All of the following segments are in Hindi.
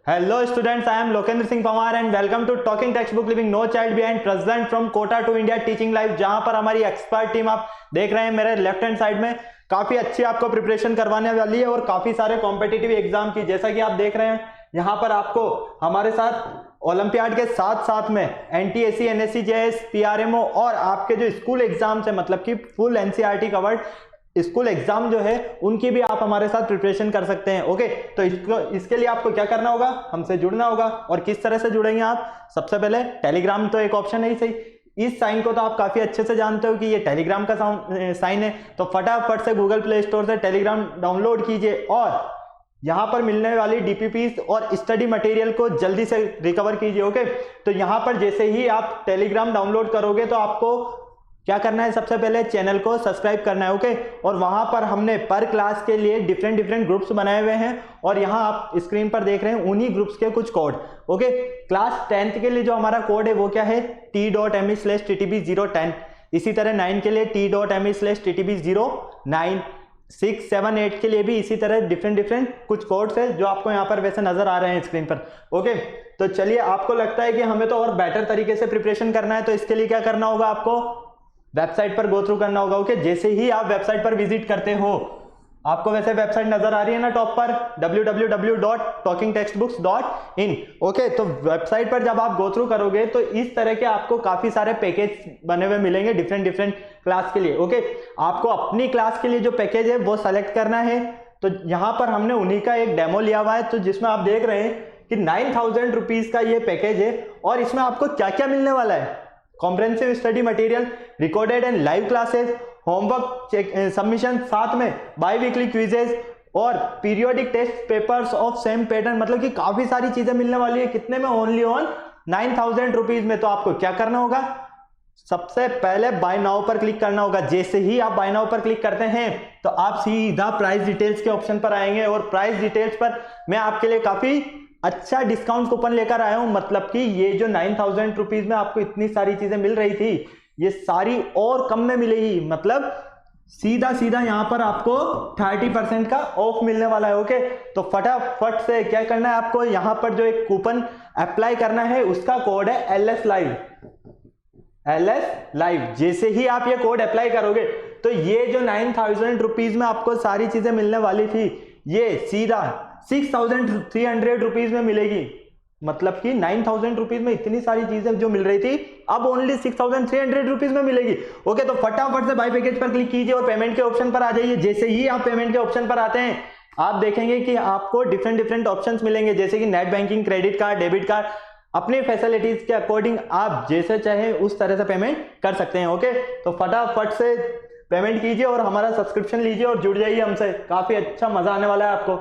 Hello students, I am Lokendra Singh Pawar and welcome to Talking Textbook Living No Child Behind, present from Kota to India Teaching Live, जहां पर हमारी एक्सपर्ट टीम आप देख रहे हैं मेरे लेफ्ट हैंड साइड में काफी अच्छी आपको प्रिपरेशन करवाने वाली है और काफी सारे कॉम्पिटिटिव एग्जाम की। जैसा कि आप देख रहे हैं यहाँ पर आपको हमारे साथ ओलंपियाड के साथ साथ में एनटीएससी, एनएससी, जेएस, पीआरएमओ और आपके जो स्कूल एग्जाम्स है, मतलब कि full NCERT covered school exam जो है उनकी भी आप हमारे साथ प्रिपरेशन कर सकते हैं। ओके, तो इसके लिए आपको क्या करना होगा, हमसे जुड़ना होगा। और किस तरह से जुड़ेंगे आप? सबसे पहले टेलीग्राम तो एक ऑप्शन है ही सही, इस साइन को तो आप काफी अच्छे से जानते हो कि ये टेलीग्राम का साइन है, तो फटाफट से गूगल प्ले स्टोर से टेलीग्राम डाउनलोड कीजिए और यहां पर मिलने वाली डीपीपीस और स्टडी मटेरियल को जल्दी से रिकवर कीजिए। ओके, तो यहां पर जैसे ही आप टेलीग्राम डाउनलोड करोगे तो आपको क्या करना है, सबसे पहले चैनल को सब्सक्राइब करना है। ओके, और वहां पर हमने पर क्लास के लिए डिफरेंट ग्रुप्स बनाए हुए हैं और यहां आप स्क्रीन पर देख रहे हैं उन्हीं ग्रुप्स के कुछ कोड। ओके, क्लास 10th के लिए जो हमारा कोड है वो क्या है, t.me/ttb010। इसी तरह 9 के लिए t.me/ttb09, 6, 7, 8 के लिए भी इसी तरह डिफरेंट कुछ कोड्स है जो आपको यहाँ पर वैसे नजर आ रहे हैं स्क्रीन पर। ओके, तो चलिए, आपको लगता है कि हमें तो और बेटर तरीके से प्रिपरेशन करना है, तो इसके लिए क्या करना होगा, आपको वेबसाइट पर गो थ्रू करना होगा। ओके, जैसे ही आप वेबसाइट पर विजिट करते हो, आपको वैसे वेबसाइट नजर आ रही है ना टॉप पर, www.talkingtextbooks.in। ओके, तो वेबसाइट पर जब आप गो थ्रू करोगे तो इस तरह के आपको काफी सारे पैकेज बने हुए मिलेंगे डिफरेंट क्लास के लिए। ओके, आपको अपनी क्लास के लिए जो पैकेज है वो सेलेक्ट करना है। तो यहां पर हमने उन्हीं का एक डेमो लिया हुआ है, तो जिसमें आप देख रहे हैं कि 9000 रुपीज का ये पैकेज है और इसमें आपको क्या क्या मिलने वाला है, comprehensive study material, recorded and live classes, homework submission, साथ में बाई वीकली क्विजेज और periodic test papers of same pattern, मतलब कि काफी सारी चीजें मिलने वाली है। कितने में? ओनली ऑन 9000 रुपीज में। तो आपको क्या करना होगा, सबसे पहले बाय नाउ पर क्लिक करना होगा। जैसे ही आप बाय नाउ पर क्लिक करते हैं तो आप सीधा प्राइस डिटेल्स के ऑप्शन पर आएंगे और प्राइस डिटेल्स पर मैं आपके लिए काफी अच्छा डिस्काउंट कूपन लेकर आया हूं, मतलब कि ये जो 9000 रुपीज में आपको इतनी सारी चीजें मिल रही थी, ये सारी और कम में मिलेगी। मतलब सीधा यहां पर आपको 30% का ऑफ मिलने वाला है। ओके, तो फटाफट से क्या करना है, आपको यहां पर जो एक कूपन अप्लाई करना है उसका कोड है LS लाइव। जैसे ही आप ये कोड अप्लाई करोगे तो ये जो 9000 रुपीज में आपको सारी चीजें मिलने वाली थी, ये सीधा 6300 रुपीज में मिलेगी। मतलब कि 9000 रुपीज में इतनी सारी चीजें जो मिल रही थी अब ओनली 6300 रुपीज में मिलेगी। ओके, तो फटाफट से बाय पैकेज पर क्लिक कीजिए और पेमेंट के ऑप्शन पर आ जाइए। जैसे ही आप पेमेंट के ऑप्शन पर आते हैं आप देखेंगे कि आपको डिफरेंट ऑप्शंस मिलेंगे, जैसे कि net banking, credit card, debit card. अपनी फैसिलिटीज के अकॉर्डिंग आप जैसे चाहे उस तरह से पेमेंट कर सकते हैं। ओके, तो फटाफट से पेमेंट कीजिए और हमारा सब्सक्रिप्शन लीजिए और जुड़ जाइए हमसे, काफी अच्छा मजा आने वाला है आपको।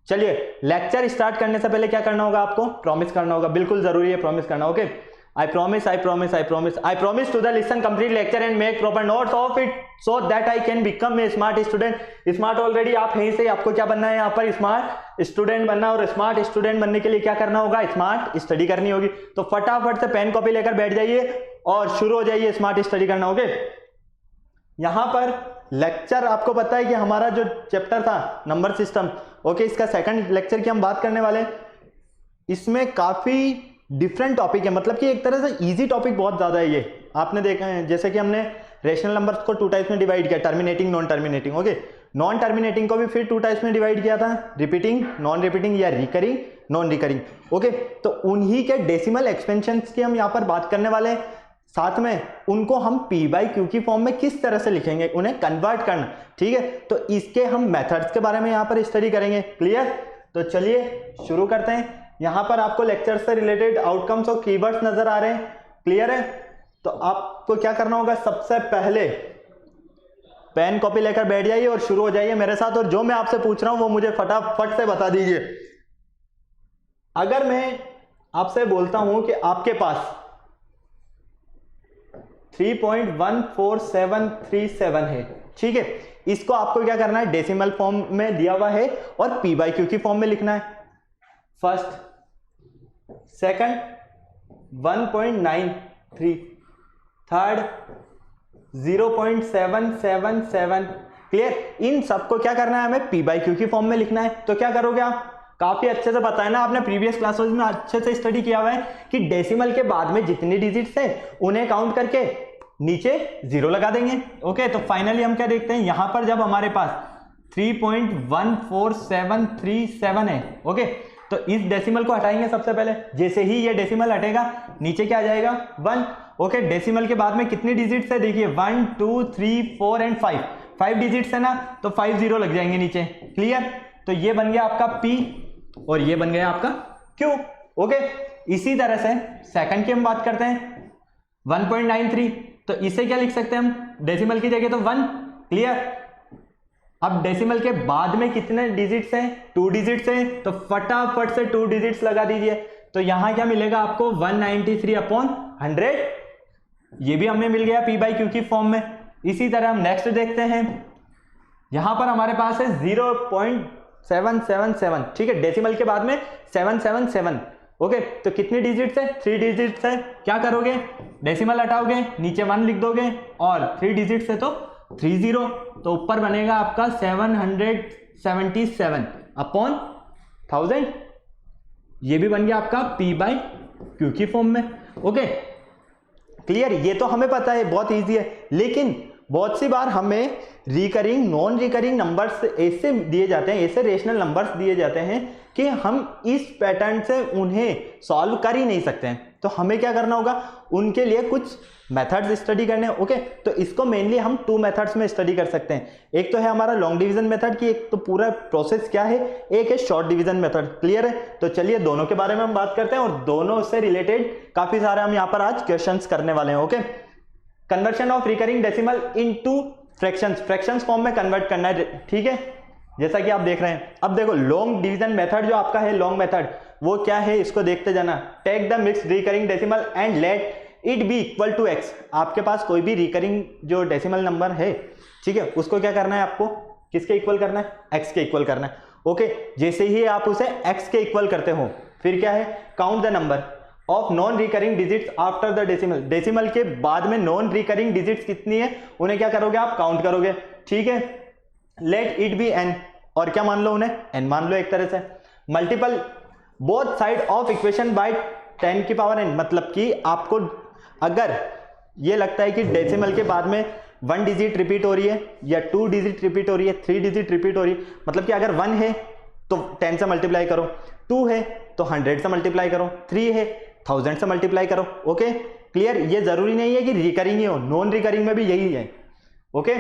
चलिए, लेक्चर स्टार्ट करने से पहले क्या करना होगा, आपको प्रॉमिस करना होगा, बिल्कुल जरूरी है प्रॉमिस करना। Okay, I promise to the listen complete lecture and make proper notes of it so that I can become a smart student। Smart already आप हैं से, आपको क्या बनना है, यहाँ पर स्मार्ट स्टूडेंट बनना, और स्मार्ट स्टूडेंट बनने के लिए क्या करना होगा, स्मार्ट स्टडी करनी होगी। तो फटाफट से पेन कॉपी लेकर बैठ जाइए और शुरू हो जाइए स्मार्ट स्टडी करना। ओके, यहां पर लेक्चर आपको पता है कि हमारा जो चैप्टर था नंबर सिस्टम, ओके, इसका सेकंड लेक्चर की हम बात करने वाले हैं। इसमें काफी डिफरेंट टॉपिक है, मतलब कि एक तरह से इजी टॉपिक बहुत ज्यादा है ये। आपने देखा है जैसे कि हमने रेशनल नंबर्स को 2 टाइप्स में डिवाइड किया, terminating, non terminating. Okay, non terminating को भी फिर 2 टाइप्स में डिवाइड किया था, रिपीटिंग, नॉन रिपीटिंग, या रिकरिंग, नॉन रिकरिंग। ओके, तो उन्हीं के डेसिमल एक्सपेंशंस की हम यहाँ पर बात करने वाले हैं। साथ में उनको हम p/q की फॉर्म में किस तरह से लिखेंगे, उन्हें कन्वर्ट करना, ठीक है। तो इसके हम मेथड्स के बारे में यहाँ पर स्टडी करेंगे। क्लियर? तो चलिए शुरू करते हैं। यहाँ पर आपको लेक्चर से रिलेटेड आउटकम्स और कीवर्ड्स नजर आ रहे हैं। क्लियर है? तो आपको क्या करना होगा, सबसे पहले पेन कॉपी लेकर बैठ जाइए और शुरू हो जाइए मेरे साथ, और जो मैं आपसे पूछ रहा हूं वो मुझे फटाफट से बता दीजिए। अगर मैं आपसे बोलता हूं कि आपके पास 3.14737 है, ठीक है, इसको आपको क्या करना है, डेसिमल फॉर्म में दिया हुआ है और p/q की फॉर्म में लिखना है। First, second 1.93, third 0.777, clear. इन सबको क्या करना है, हमें पी बाई क्यू की फॉर्म में लिखना है। तो क्या करोगे आप, काफी अच्छे से पता है ना, आपने प्रीवियस क्लासेस में अच्छे से स्टडी किया हुआ है कि डेसिमल के बाद में जितनी डिजिट्स है उन्हें काउंट करके नीचे जीरो लगा देंगे। ओके, तो फाइनली हम क्या देखते हैं, यहां पर जब हमारे पास 3.14737 है, ओके, तो इस डेसिमल को हटाएंगे सबसे पहले। जैसे ही ये डेसिमल हटेगा नीचे क्या आ जाएगा, 1। ओके, डेसिमल के बाद में कितनी डिजिट्स है, देखिए 1 2 3 4 एंड 5 डिजिट्स है ना, तो 5 जीरो लग जाएंगे नीचे। क्लियर, तो ये बन गया आपका P और ये बन गया आपका Q। ओके, इसी तरह से सेकंड की हम बात करते हैं 1.93, तो इसे क्या लिख सकते हैं हम, डेसिमल की जगह तो 1। क्लियर, अब डेसिमल के बाद में कितने डिजिट्स हैं, 2 डिजिट्स हैं, तो फटाफट से 2 डिजिट्स लगा दीजिए। तो यहां क्या मिलेगा आपको, 193/100। ये भी हमें मिल गया पी बाई क्यू की फॉर्म में। इसी तरह हम नेक्स्ट देखते हैं, यहां पर हमारे पास है 0.777, ठीक है, डेसिमल के बाद में 777। ओके, तो कितनी डिजिट्स है, 3 डिजिट्स है। क्या करोगे, डेसिमल हटाओगे, नीचे 1 लिख दोगे और 3 डिजिट्स है तो 30, तो ऊपर बनेगा आपका 777/1000। ये भी बन गया आपका पी बाई क्यू की फॉर्म में। ओके, क्लियर, ये तो हमें पता है, बहुत इजी है। लेकिन बहुत सी बार हमें रिकरिंग नॉन रिकरिंग नंबर्स ऐसे दिए जाते हैं, ऐसे रेशनल नंबर्स दिए जाते हैं कि हम इस पैटर्न से उन्हें सॉल्व कर ही नहीं सकते हैं। तो हमें क्या करना होगा, उनके लिए कुछ मेथड्स स्टडी करने हैं। ओके, तो इसको मेनली हम 2 मेथड्स में स्टडी कर सकते हैं। एक तो है हमारा लॉन्ग डिवीजन मेथड की, एक तो पूरा प्रोसेस क्या है, एक है शॉर्ट डिवीजन मेथड। क्लियर है, तो चलिए दोनों के बारे में हम बात करते हैं और दोनों से रिलेटेड काफी सारे हम यहाँ पर आज क्वेश्चंस करने वाले हैं। Okay, conversion of recurring decimal into fractions form में कन्वर्ट करना है, ठीक है, जैसा कि आप देख रहे हैं। अब देखो लॉन्ग डिवीजन मेथड जो आपका है, लॉन्ग मेथड वो क्या है, इसको देखते जाना। Take the mixed recurring decimal and let it be equal to x। आपके पास कोई भी रिकरिंग जो डेसिमल नंबर है, ठीक है, उसको क्या करना है, आपको किसके इक्वल करना है, x के इक्वल करना है। ओके, जैसे ही आप उसे x के इक्वल करते हो, फिर क्या है, count the number of non recurring digits after the decimal. Decimal के बाद में नॉन रिकरिंग डिजिट्स कितनी है, उन्हें क्या करोगे, आप काउंट करोगे, ठीक है। लेट इट बी n, और क्या मान लो, उन्हें n मान लो एक तरह से। Multiple both side of equation by 10 की पावर n, मतलब कि आपको अगर ये लगता है कि डेसिमल के बाद में 1 डिजिट रिपीट हो रही है या 2 डिजिट रिपीट हो रही है, 3 डिजिट रिपीट हो रही है, मतलब कि अगर 1 है तो 10 से मल्टीप्लाई करो, 2 है तो 100 से मल्टीप्लाई करो, 3 है 1000 से मल्टीप्लाई करो। ओके, क्लियर, ये जरूरी नहीं है कि रिकरिंग ही हो, नॉन रिकरिंग में भी यही है। ओके,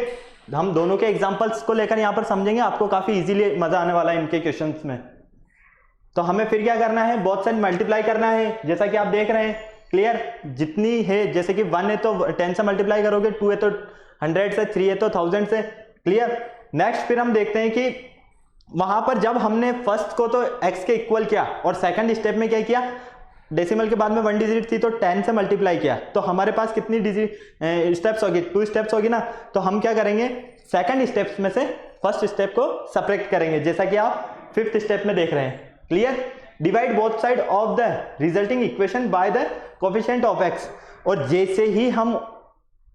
हम दोनों के एग्जांपल्स को लेकर यहां पर समझेंगे, आपको काफी इजीली मजा आने वाला है इनके क्वेश्चंस में। तो हमें फिर क्या करना है, बहुत सारे मल्टीप्लाई करना है, जैसा कि आप देख रहे हैं। क्लियर, जितनी है, जैसे कि 1 है तो 10 से मल्टीप्लाई करोगे, 2 है तो 100 से, 3 है तो 1000 से। क्लियर, नेक्स्ट फिर हम देखते हैं कि वहां पर जब हमने फर्स्ट को तो x के इक्वल किया और सेकंड स्टेप में क्या किया, डेसिमल के बाद में 1 डिजिट थी तो 10 से मल्टीप्लाई किया, तो हमारे पास कितनी डिजिट स्टेप्स होगी, 2 स्टेप्स होगी ना। तो हम क्या करेंगे, सेकंड स्टेप्स में से फर्स्ट स्टेप को सब्ट्रैक्ट करेंगे, जैसा कि आप 5th स्टेप में देख रहे हैं। Clear, divide both side of the resulting equation by the coefficient of x। और जैसे ही हम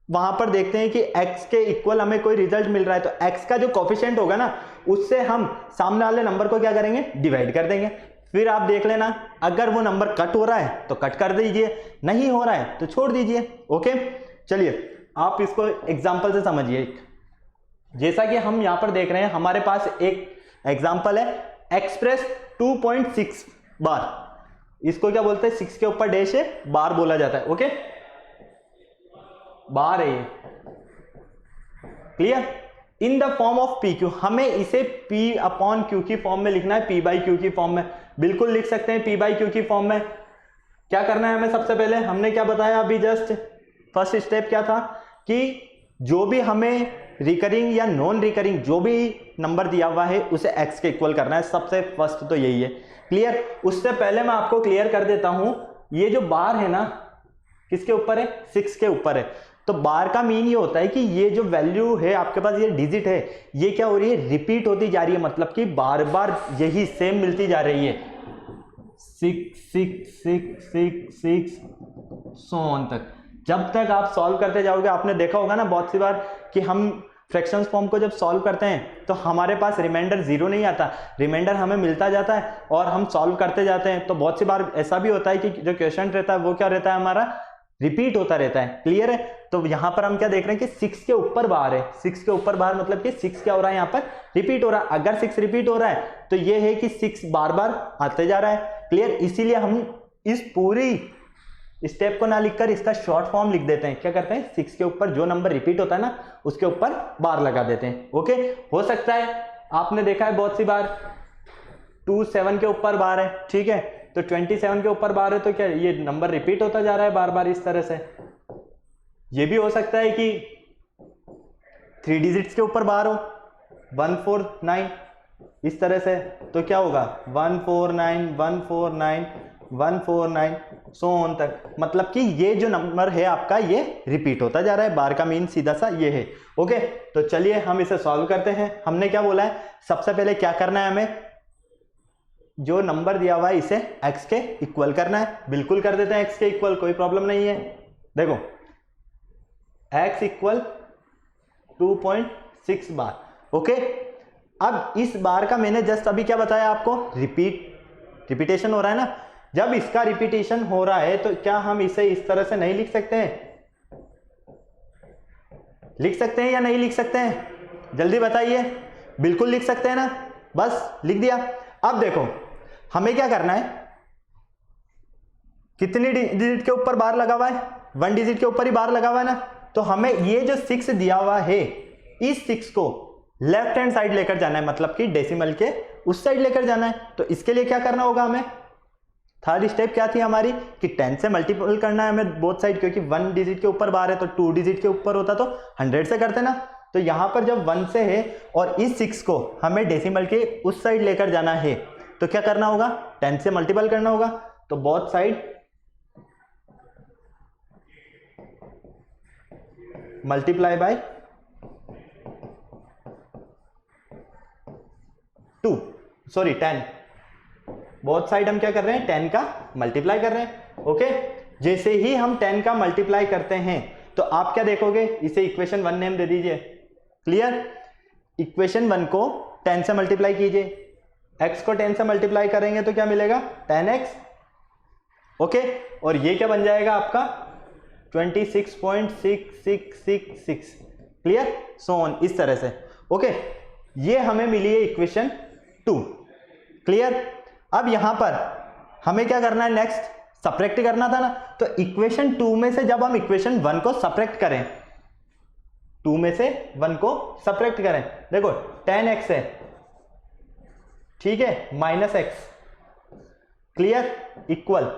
वहां पर देखते हैं कि x के इक्वल हमें कोई रिजल्ट मिल रहा है, तो x का जो कोफिशिएंट होगा ना, उससे हम सामने वाले नंबर को क्या करेंगे, डिवाइड कर देंगे। फिर आप देख लेना, अगर वो नंबर कट हो रहा है तो कट कर दीजिए, नहीं हो रहा है तो छोड़ दीजिए। ओके, चलिए आप इसको एग्जाम्पल से समझिए। जैसा कि हम यहां पर देख रहे हैं, हमारे पास एक एग्जाम्पल है, एक्सप्रेस 2.6 बार, इसको क्या बोलते हैं, 6 के ऊपर डैश है, बार बोला जाता है। ओके, बार है ये। Clear, in the form of P Q, हमें इसे p अपॉन क्यू की फॉर्म में लिखना है, p बाई क्यू की फॉर्म में बिल्कुल लिख सकते हैं, p बाई क्यू की फॉर्म में। क्या करना है हमें, सबसे पहले हमने क्या बताया अभी जस्ट, फर्स्ट स्टेप क्या था कि जो भी हमें रिकरिंग या नॉन रिकरिंग जो भी नंबर दिया हुआ है उसे x के इक्वल करना है, सबसे फर्स्ट तो यही है। क्लियर, उससे पहले मैं आपको क्लियर कर देता हूं, ये जो बार है ना, किसके ऊपर है, 6 के ऊपर है। तो बार का मीन ये होता है कि ये जो वैल्यू है आपके पास, ये डिजिट है, ये क्या हो रही है, रिपीट होती जा रही है, मतलब कि बार बार यही सेम मिलती जा रही है, 6 6 6 6 6 सो ऑन तक। जब तक आप सॉल्व करते जाओगे, आपने देखा होगा ना बहुत सी बार कि हम फ्रैक्शंस फॉर्म को जब सॉल्व करते हैं तो हमारे पास रिमाइंडर जीरो नहीं आता, रिमाइंडर हमें मिलता जाता है और हम सॉल्व करते जाते हैं। तो बहुत सी बार ऐसा भी होता है कि जो क्वेश्चन रहता है वो क्या रहता है, हमारा रिपीट होता रहता है। क्लियर है? तो यहाँ पर हम क्या देख रहे हैं कि 6 के ऊपर बाहर है, 6 के ऊपर बाहर मतलब कि 6 क्या हो रहा है, यहाँ पर रिपीट हो रहा है। अगर 6 रिपीट हो रहा है तो ये है कि 6 बार बार आते जा रहा है। क्लियर? इसीलिए हम इस पूरी स्टेप को ना लिखकर इसका शॉर्ट फॉर्म लिख देते हैं। क्या करते हैं, 6 के ऊपर जो नंबर रिपीट होता है ना उसके ऊपर बार लगा देते हैं। ओके, हो सकता है आपने देखा है बहुत सी बार 27 के ऊपर बार है, ठीक है, तो 27 के ऊपर बार है तो क्या ये नंबर रिपीट होता जा रहा है बार बार इस तरह से। ये भी हो सकता है कि 3 डिजिट्स के ऊपर बार हो 149 इस तरह से, तो क्या होगा 149 149 149 सो ऑन तक, मतलब कि ये जो नंबर है आपका ये रिपीट होता जा रहा है। बार का मीन सीधा सा ये है। ओके, तो चलिए हम इसे सॉल्व करते हैं। हमने क्या बोला है, सबसे पहले क्या करना है, हमें जो नंबर दिया हुआ है इसे x के इक्वल करना है। बिल्कुल कर देते हैं x के इक्वल, कोई प्रॉब्लम नहीं है। देखो x इक्वल 2.6 बार। ओके, अब इस बार का मैंने जस्ट अभी क्या बताया आपको, रिपीटेशन हो रहा है ना। जब इसका रिपीटेशन हो रहा है तो क्या हम इसे इस तरह से नहीं लिख सकते हैं, लिख सकते हैं या नहीं लिख सकते हैं, जल्दी बताइए। बिल्कुल लिख सकते हैं ना, बस लिख दिया। अब देखो हमें क्या करना है, कितनी डिजिट के ऊपर बार लगा हुआ है, 1 डिजिट के ऊपर ही बार लगा हुआ है ना। तो हमें ये जो 6 दिया हुआ है इस 6 को लेफ्ट हैंड साइड लेकर जाना है, मतलब कि डेसिमल के उस साइड लेकर जाना है। तो इसके लिए क्या करना होगा, हमें थर्ड स्टेप क्या थी हमारी कि 10 से मल्टीपल करना है हमें बोथ साइड, क्योंकि 1 डिजिट के ऊपर बार है तो 2 डिजिट के ऊपर होता तो 100 से करते ना। तो यहां पर जब 1 से है और इस 6 को हमें डेसिमल के उस साइड लेकर जाना है तो क्या करना होगा, 10 से मल्टीपल करना होगा। तो both side multiply by 10, both side हम क्या कर रहे हैं, 10 का मल्टीप्लाई कर रहे हैं। ओके, जैसे ही हम 10 का मल्टीप्लाई करते हैं तो आप क्या देखोगे, इसे इक्वेशन 1 नेम दे दीजिए। क्लियर? इक्वेशन 1 को 10 से मल्टीप्लाई कीजिए, x को 10 से मल्टीप्लाई करेंगे तो क्या मिलेगा 10x। ओके, और ये क्या बन जाएगा आपका 26.6666। क्लियर? सो ऑन इस तरह से। ओके, ये हमें मिली है इक्वेशन 2। क्लियर? अब यहां पर हमें क्या करना है, नेक्स्ट सब्ट्रैक्ट करना था ना। तो इक्वेशन 2 में से जब हम इक्वेशन 1 को सब्ट्रैक्ट करें, 2 में से 1 को सब्ट्रैक्ट करें, देखो 10x है, ठीक है, minus x। Clear? Equal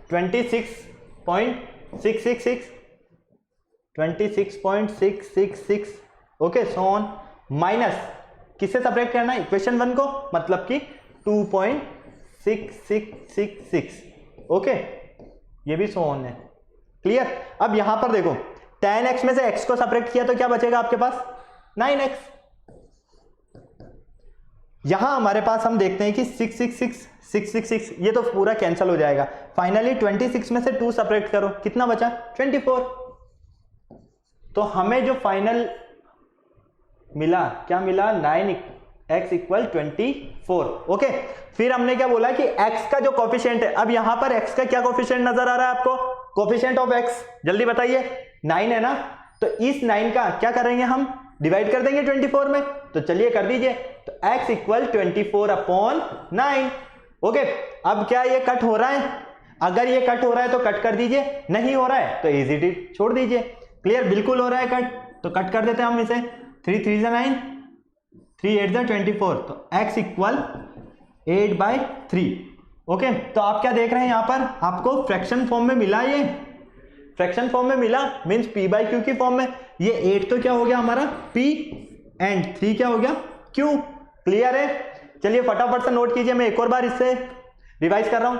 26.666। Okay, so on. Minus किससे सब्ट्रैक्ट करना है, इक्वेशन 1 को, मतलब कि 2.6666। ओके, ये भी सो ऑन है। क्लियर? अब यहां पर देखो 10x में से x को सब्ट्रैक्ट किया तो क्या बचेगा आपके पास 9x। यहां हमारे पास हम देखते हैं कि 666 ये तो पूरा कैंसिल हो जाएगा। फाइनली 26 में से 2 सब्ट्रैक्ट करो, कितना बचा 24। तो हमें जो फाइनल मिला, क्या मिला, 9x इक्वल 24। ओके, फिर हमने क्या बोला कि x का जो कोफिशिएंट है, अब यहां पर x का क्या कोफिशिएंट नजर आ रहा है आपको, कोफिशिएंट ऑफ x, जल्दी बताइए, 9 है ना। तो इस 9 का क्या करेंगे, हम डिवाइड कर देंगे 24 में। तो चलिए कर दीजिए, तो x इक्वल 24/9। ओके, अब क्या ये कट हो रहा है, अगर ये कट हो रहा है तो कट कर दीजिए, नहीं हो रहा है तो इजी डिट छोड़ दीजिए। क्लियर? बिल्कुल हो रहा है कट, तो कट कर देते हैं हम इसे। 3 3 9, 3 8 24, तो x इक्वल 8/3। ओके, तो आप क्या देख रहे हैं, यहां पर आपको फ्रैक्शन फॉर्म में मिला, ये फ्रैक्शन फॉर्म में मिला, मींस p/q की फॉर्म में। ये 8 तो क्या हो गया हमारा p एंड 3 क्या हो गया q। क्लियर है? चलिए फटाफट से नोट कीजिए, मैं एक और बार इससे रिवाइज कर रहा हूं।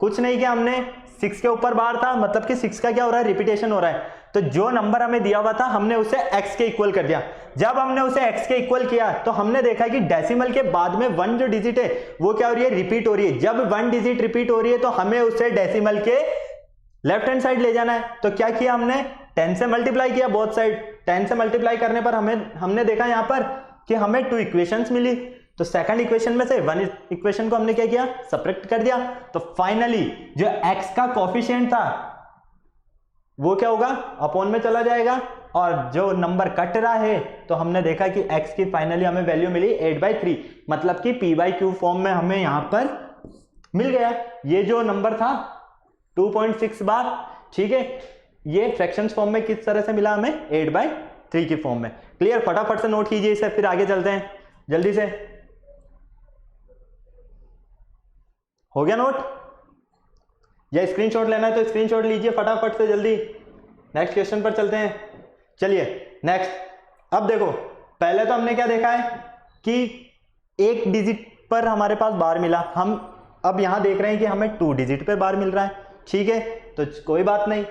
कुछ नहीं किया हमने, 6 के ऊपर बार था, मतलब कि 6 का क्या हो रहा है, रिपीटेशन हो रहा है। तो जो नंबर हमें दिया हुआ था हमने उसे x के इक्वल कर दिया। जब हमने उसे x के इक्वल किया तो हमने देखा कि डेसिमल के बाद में 1 जो डिजिट है वो क्या हो रही है, रिपीट हो रही है। जब 1 डिजिट रिपीट हो रही है तो हमें उसे डेसिमल के लेफ्ट हैंड साइड ले जाना है, तो क्या किया हमने 10 से मल्टीप्लाई किया बोथ साइड। 10 से मल्टीप्लाई करने पर हमने देखा यहां पर कि हमें 2 इक्वेशंस मिली, तो सेकंड इक्वेशन में से 1 इक्वेशन को हमने क्या किया, सब्ट्रैक्ट कर दिया। तो फाइनली जो x का कोफिशिएंट था वो क्या होगा, अपॉन में चला जाएगा, और जो नंबर कट रहा है तो हमने देखा कि x की फाइनली हमें वैल्यू मिली 8/3, मतलब कि p/q फॉर्म में हमें यहां पर मिल गया। ये जो नंबर था 2.6 बार, ठीक है, ये फ्रैक्शंस फॉर्म में किस तरह से मिला हमें, 8/3 की फॉर्म में। क्लियर, फटाफट से नोट कीजिए इसे, फिर आगे चलते हैं जल्दी से। हो गया नोट, या स्क्रीनशॉट लेना है तो स्क्रीनशॉट लीजिए फटाफट से जल्दी। नेक्स्ट क्वेश्चन पर चलते हैं। चलिए नेक्स्ट, अब देखो पहले तो हमने क्या देखा है कि एक डिजिट पर हमारे पास बार मिला, हम अब यहां देख रहे हैं कि हमें 2 डिजिट पर बार मिल रहा है, ठीक है, तो कोई बात नहीं,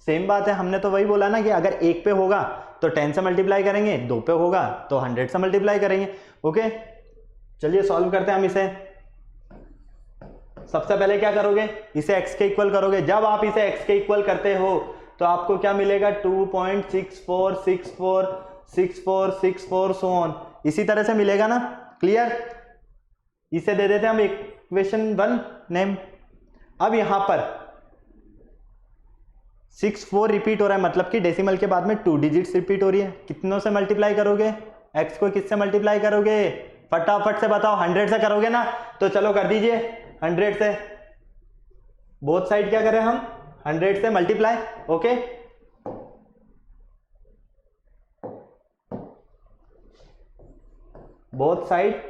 सेम बात है, हमने तो वही बोला ना कि अगर 1 पे होगा तो 10 से मल्टीप्लाई करेंगे, 2 पे होगा तो 100 से मल्टीप्लाई करेंगे। ओके, चलिए सॉल्व करते हैं हम इसे। सबसे पहले क्या करोगे, इसे x के इक्वल करोगे। जब आप इसे x के इक्वल करते हो तो आपको क्या मिलेगा, 2.64646464 सो ऑन, इसी तरह से मिलेगा ना। क्लियर, इसे दे देते हैं हम इक्वेशन 1 नेम। अब यहां पर 64 रिपीट हो रहा है, मतलब कि डेसिमल के बाद में 2 डिजिट्स रिपीट हो रही है। कितनों से मल्टीप्लाई करोगे, x को किससे मल्टीप्लाई करोगे, फटाफट से बताओ, 100 से करोगे ना, तो चलो कर दीजिए 100 से। बोथ साइड क्या करें हम, 100 से multiply. Okay, both side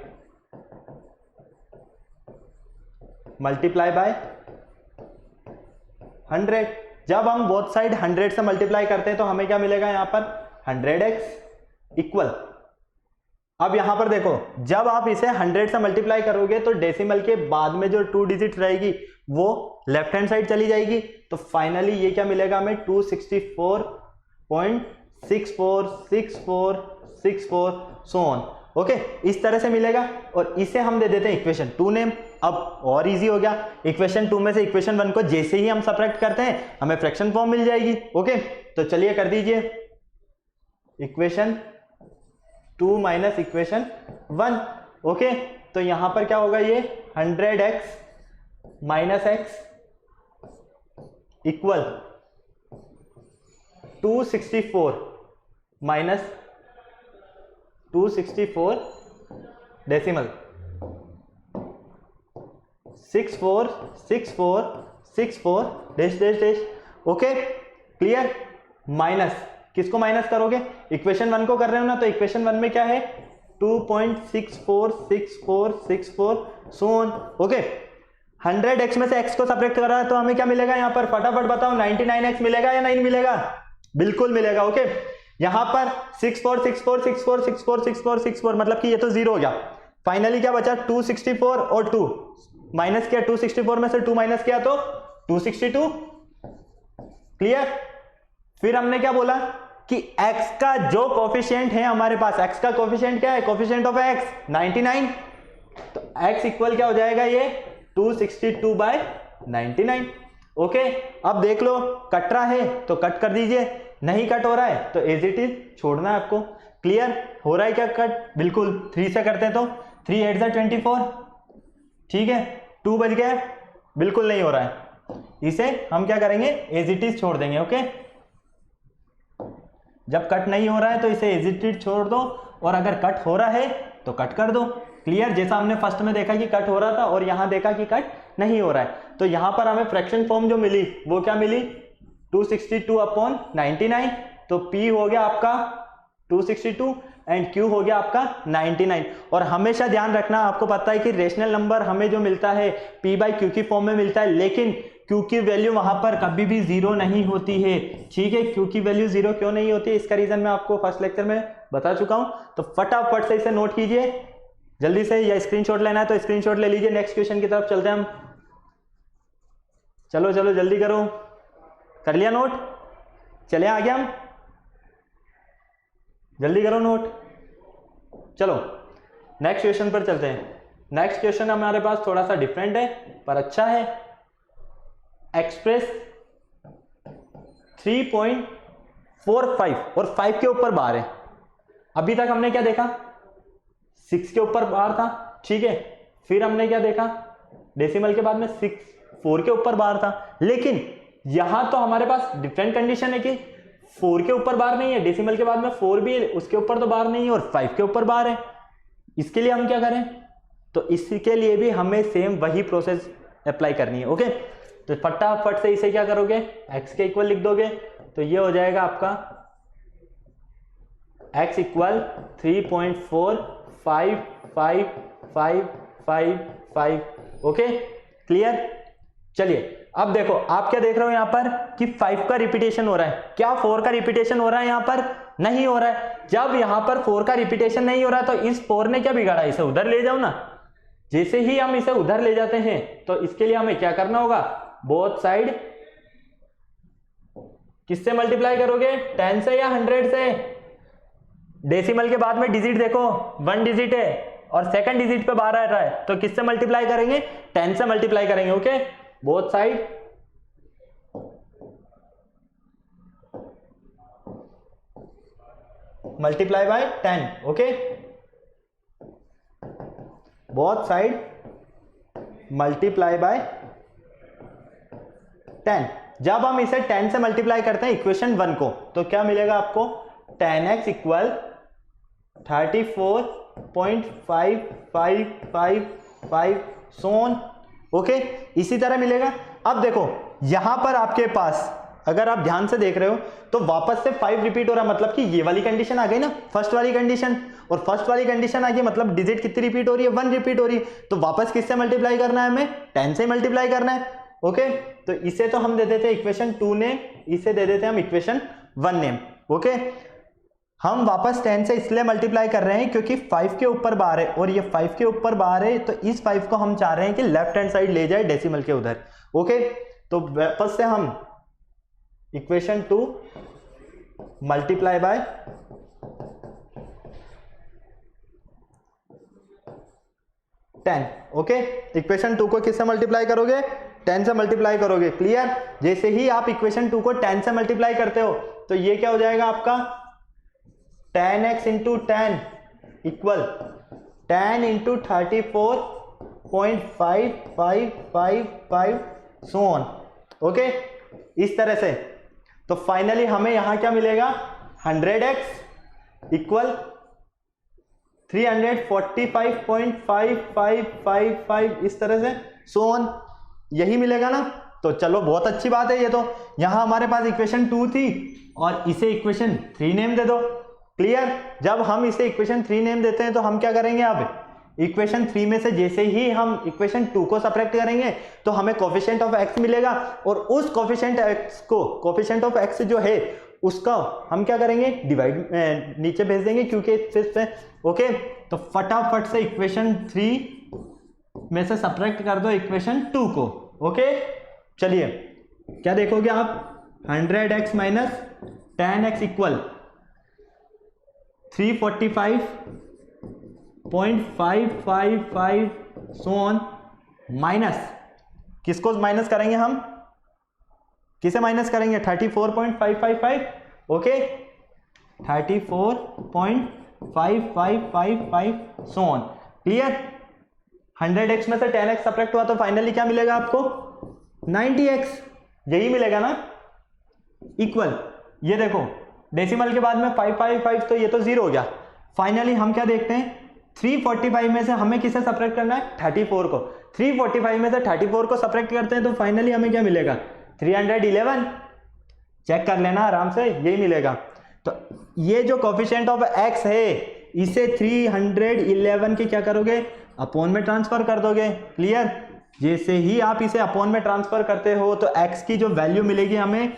multiply by 100। जब हम बोथ साइड 100 से मल्टीप्लाई करते हैं तो हमें क्या मिलेगा यहां पर, 100x इक्वल। अब यहां पर देखो, जब आप इसे 100 से मल्टीप्लाई करोगे तो डेसिमल के बाद में जो 2 डिजिट रहेगी वो लेफ्ट हैंड साइड चली जाएगी, तो फाइनली ये क्या मिलेगा हमें, 264.646464 सो ऑन। ओके, इस तरह से मिलेगा, और इसे हम दे देते हैं इक्वेशन 2 नेम। अब और इजी हो गया, इक्वेशन 2 में से इक्वेशन 1 को जैसे ही हम सब्ट्रैक्ट करते हैं हमें फ्रैक्शन फॉर्म मिल जाएगी। ओके, तो चलिए कर दीजिए इक्वेशन 2 माइनस इक्वेशन 1। ओके, तो यहां पर क्या होगा, ये 100x minus x equal 264 minus 264 decimal 646464 dash dash dash. Okay, clear, minus किसको माइनस करोगे, इक्वेशन 1 को कर रहे हो ना, तो इक्वेशन 1 में क्या है, 2.646464 सो ऑन। ओके, 100x में से x को सब्ट्रैक्ट कर रहा है तो हमें क्या मिलेगा यहां पर, फटाफट बताओ, 99x मिलेगा या नहीं मिलेगा, बिल्कुल मिलेगा। ओके, यहां पर 6464646464 मतलब कि ये तो 0 हो गया। फाइनली क्या बचा, 264 और 2 माइनस किया, 264 में से 2 माइनस किया तो 262। क्लियर, फिर हमने क्या बोला कि x का जो कोफिशिएंट है हमारे पास, x का कोफिशिएंट क्या है, कोफिशिएंट ऑफ x 99, तो x इक्वल क्या हो जाएगा, ये 262/99। ओके, अब देख लो, कट रहा है तो कट कर दीजिए, नहीं कट हो रहा है तो एज इट इज छोड़ना है आपको। क्लियर, हो रहा है क्या कट, बिल्कुल 3 से करते हैं तो 3 8 24, ठीक है, 2 बच गया, बिल्कुल नहीं हो रहा है, इसे हम क्या करेंगे, एज इट इज छोड़ देंगे। ओके, जब कट नहीं हो रहा है तो इसे एज इट इज छोड़ दो, और अगर कट हो रहा है तो कट कर दो। क्लियर, जैसा हमने फर्स्ट में देखा कि कट हो रहा था और यहां देखा कि कट नहीं हो रहा है, तो यहां पर हमें फ्रैक्शन फॉर्म जो मिली वो क्या मिली, 262/99, तो P हो गया आपका 262 एंड Q हो गया आपका 99। और हमेशा ध्यान रखना, आपको पता है कि रेशनल नंबर हमें जो मिलता है P/Q की फॉर्म में मिलता है, लेकिन Q की वैल्यू वहां पर कभी भी 0 नहीं होती है। ठीक है, Q की वैल्यू 0 क्यों नहीं होती है, इसका रीजन मैं आपको फर्स्ट लेक्चर में बता चुका हूं, तो फटाफट से इसे नोट कीजिए जल्दी से, या स्क्रीनशॉट लेना है तो स्क्रीनशॉट ले लीजिए। नेक्स्ट क्वेश्चन की तरफ चलते हैं हम, चलो चलो जल्दी करो, कर लिया नोट, चले आगे हम, जल्दी करो नोट। चलो नेक्स्ट क्वेश्चन पर चलते हैं। नेक्स्ट क्वेश्चन हमारे पास थोड़ा सा डिफरेंट है पर अच्छा है। एक्सप्रेस 3.45 और 5 के ऊपर बार है। अभी तक हमने क्या देखा, 6 के ऊपर बार था, ठीक है। फिर हमने क्या देखा, डेसिमल के बाद में 4 के ऊपर बार था। लेकिन यहां तो हमारे पास डिफरेंट कंडीशन है कि 4 के ऊपर बार नहीं है, डेसिमल के बाद में 4 भी है, उसके ऊपर तो बार नहीं है, और 5 के ऊपर बार है। इसके लिए हम क्या करें, तो इसके लिए भी हमें सेम वही प्रोसेस अप्लाई करनी है। ओके, तो फटाफट से इसे क्या करोगे, x के इक्वल लिख दोगे, तो ये हो जाएगा आपका x इक्वल 3.455555। Okay, clear. चलिए अब देखो, आप क्या देख रहे हो यहां पर कि 5 का रिपीटेशन हो रहा है। क्या 4 का रिपीटेशन हो रहा है? यहां पर नहीं हो रहा है। जब यहां पर 4 का रिपीटेशन नहीं हो रहा तो इस 4 ने क्या बिगाड़ा, इसे उधर ले जाओ ना। जैसे ही हम इसे उधर ले जाते हैं तो इसके लिए हमें क्या करना होगा, बोथ साइड किससे मल्टीप्लाई करोगे, 10 से या 100 से। डेसिमल के बाद में डिजिट देखो 1 डिजिट है और सेकंड डिजिट पे 12 आ रहा है, तो किससे मल्टीप्लाई करेंगे, 10 से मल्टीप्लाई करेंगे। Okay, both side multiply by 10। Okay, both side multiply by 10। जब हम इसे 10 से मल्टीप्लाई करते हैं इक्वेशन 1 को, तो क्या मिलेगा आपको, 10x इक्वल 34.5555 सोन। ओके, इसी तरह मिलेगा। अब देखो यहां पर आपके पास अगर आप ध्यान से देख रहे हो तो वापस से 5 रिपीट हो रहा है, मतलब कि ये वाली कंडीशन आ गई ना, फर्स्ट वाली कंडीशन, और फर्स्ट वाली कंडीशन आ गई मतलब डिजिट कितनी रिपीट हो रही है, 1 रिपीट हो रही है। तो वापस किससे मल्टीप्लाई करना है, हमें 10 से मल्टीप्लाई करना है। ओके, तो इसे तो हम दे देते हैं इक्वेशन 2 नेम, इसे दे देते हैं हम इक्वेशन 1 नेम। ओके, हम वापस 10 से इसलिए मल्टीप्लाई कर रहे हैं क्योंकि 5 के ऊपर बार है और ये 5 के ऊपर बार है, तो इस 5 को हम चाह रहे हैं कि लेफ्ट हैंड साइड ले जाए डेसिमल के उधर। ओके, तो वापस से हम equation 2 multiply by 10। Okay, equation 2 को किससे मल्टीप्लाई करोगे, 10 से मल्टीप्लाई करोगे। क्लियर। जैसे ही आप इक्वेशन 2 को 10 से मल्टीप्लाई करते हो तो ये क्या हो जाएगा आपका, 10x into 10 equal 10 into 34.5555 so on. Okay, इस तरह से। तो फाइनली हमें यहां क्या मिलेगा, 100x इक्वल 345.5555 इस तरह से सो ऑन, यही मिलेगा ना। तो चलो बहुत अच्छी बात है। ये तो यहां हमारे पास इक्वेशन 2 थी और इसे इक्वेशन 3 नेम दे दो। क्लियर। जब हम इसे इक्वेशन 3 नेम देते हैं तो हम क्या करेंगे, अब इक्वेशन 3 में से जैसे ही हम इक्वेशन 2 को सब्ट्रैक्ट करेंगे तो हमें कोफिशिएंट ऑफ x मिलेगा, और उस कोफिशिएंट x को, कोफिशिएंट ऑफ x जो है उसका हम क्या करेंगे, डिवाइड नीचे भेज देंगे क्योंकि से। ओके, तो फटाफट से इक्वेशन 3 में से सब्ट्रैक्ट कर दो इक्वेशन 2 को। ओके, चलिए क्या देखोगे आप, 100x minus 10x equal 345.555 so on, minus किसको माइनस करेंगे हम, किसे माइनस करेंगे, 34.555। Okay, 34.5555 so on. Clear. 100x में से 10x सब्ट्रैक्ट हुआ तो फाइनली क्या मिलेगा आपको, 90x, यही मिलेगा ना। इक्वल, ये देखो डेसिमल के बाद में 555 तो ये तो 0 हो गया। फाइनली हम क्या देखते हैं, 345 में से हमें किसे सब्ट्रैक्ट करना है, 34 को। 345 में से 34 को सब्ट्रैक्ट करते हैं तो फाइनली हमें क्या मिलेगा, 311। चेक कर लेना आराम से, यही मिलेगा। तो ये जो कोफिशिएंट ऑफ x है इसे 311 के क्या करोगे, अपॉन में ट्रांसफर कर दोगे। क्लियर। जैसे ही आप इसे अपॉन में ट्रांसफर करते हो तो x की जो वैल्यू मिलेगी हमें